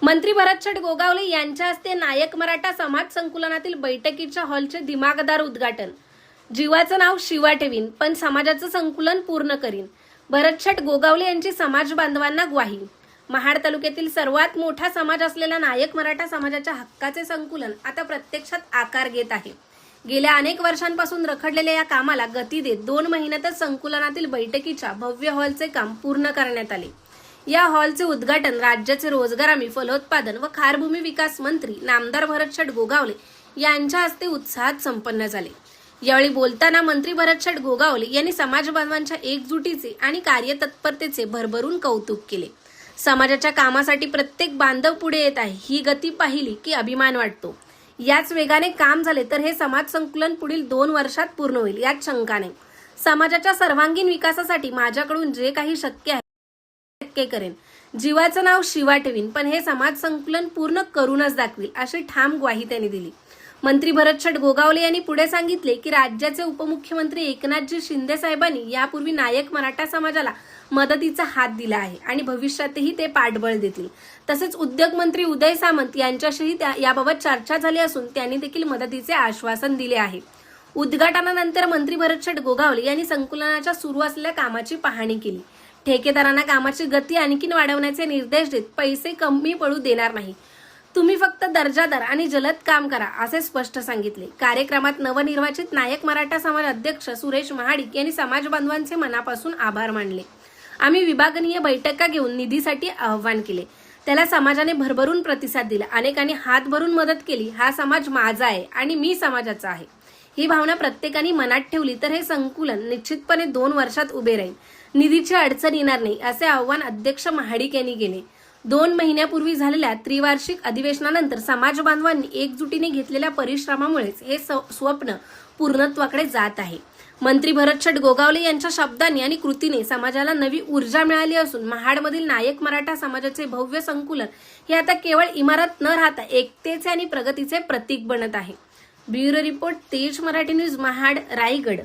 मंत्री भरतशेठ गोगावले यांच्या हस्ते नायक मराठा समाज संकुलातील बैठकीच्या हॉलचे दिमागदार उद्घाटन। जीवाचं नाव शिवा ठेवीन पण समाजाचं संकुलन पूर्ण करीन, भरतशेठ गोगावले यांची समाज बांधवांना ग्वाही। महाड तालुक्यातील सर्वात मोठा समाज असलेला नायक मराठा समाजाच्या हक्काचे संकुलन आता प्रत्यक्षात आकार घेत आहे। गेल्या अनेक वर्षांपासून रखडलेल्या या कामाला गती देत 2 महिन्यातच संकुलातील बैठकीच्या भव्य हॉलचे काम पूर्ण करण्यात आले। या हॉलचे उद्घाटन राज्याचे रोजगार हमी, फलोत्पादन व खारभूमी विकास मंत्री नामदार भरतशेठ गोगावले यांच्या हस्ते उत्साहात संपन्न झाले। यावेळी बोलताना मंत्री भरतशेठ गोगावले यांनी समाज बांधवांच्या एकजुटीचे आणि कार्यतत्परतेचे भरभरून कौतुक केले। समाजाच्या कामासाठी प्रत्येक बांधव पुढे येत आहे, ही गती पाहिली की अभिमान वाटतो। याच वेगाने काम झाले तर हे समाज संकुलन पुढील 2 वर्षात पूर्ण होईल, यात शंका नाही। समाजाच्या सर्वांगीण विकासासाठी माझ्याकडून जे काही शक्य आहे करेन, जीवाचं नाव शिवा ठेवीन पण हे समाज संकुलन पूर्ण करूनच दाखवील, अशी ठाम ग्वाही त्यांनी दिली। मंत्री भरतशेठ गोगावले यांनी पुढे सांगितले की राज्याचे उपमुख्यमंत्री एकनाथजी शिंदे साहेबांनी यापूर्वी नायक मराठा समाजाला मदतीचा हात दिला आहे आणि भविष्यातही ते पाठबळ देतील। तसेच उद्योग मंत्री उदय सामंत यांच्याशीही याबाबत चर्चा झाली असून त्यांनी देखील मदतीचे आश्वासन दिले आहे। उद्घाटनानंतर मंत्री भरतशेठ गोगावले यांनी संकुलनाच्या सुरू असलेल्या कामाची पाहणी केली। ठेकेदारांना कामाची गती आणखी वाढवण्याचे निर्देश देत पैसे कमी पडू देणार नाही, तुम्ही फक्त दर्जादार आणि जलद काम करा असे स्पष्ट सांगितले। कार्यक्रमात नवनिर्वाचित नायक मराठा समाज अध्यक्ष सुरेश महाडिक यांनी समाज बांधवांचे मनापासून आभार मानले। आम्ही विभागनीय बैठका घेऊन निधीसाठी आवाहन केले, त्याला समाजाने भरभरून प्रतिसाद दिला। अनेकांनी हात भरून मदत केली। हा समाज माझा आहे आणि मी समाजाचा आहे, ही भावना प्रत्येकाने मनात ठेवली तर हे संकुलन निश्चितपणे 2 वर्षात उभे राहील, निधीची अडचण येणार नाही असे आवाहन अध्यक्ष महाडिक यांनी केले। 2 महिन्यापूर्वी झालेल्या त्रिवार्षिक अधिवेशनानंतर समाज बांधवांनी एकजुटीने घेतलेल्या परिश्रमामुळेच हे स्वप्न पूर्णत्वाकडे जात आहे। मंत्री भरतशेठ गोगावले यांच्या शब्दांनी आणि कृतीने समाजाला नवी ऊर्जा मिळाली असून महाडमधील नायक मराठा समाजाचे भव्य संकुलन हे आता केवळ इमारत न राहता एकतेचे आणि प्रगतीचे प्रतीक बनत आहे। ब्युरो रिपोर्ट, तेज मराठी न्यूज, महाड, रायगड।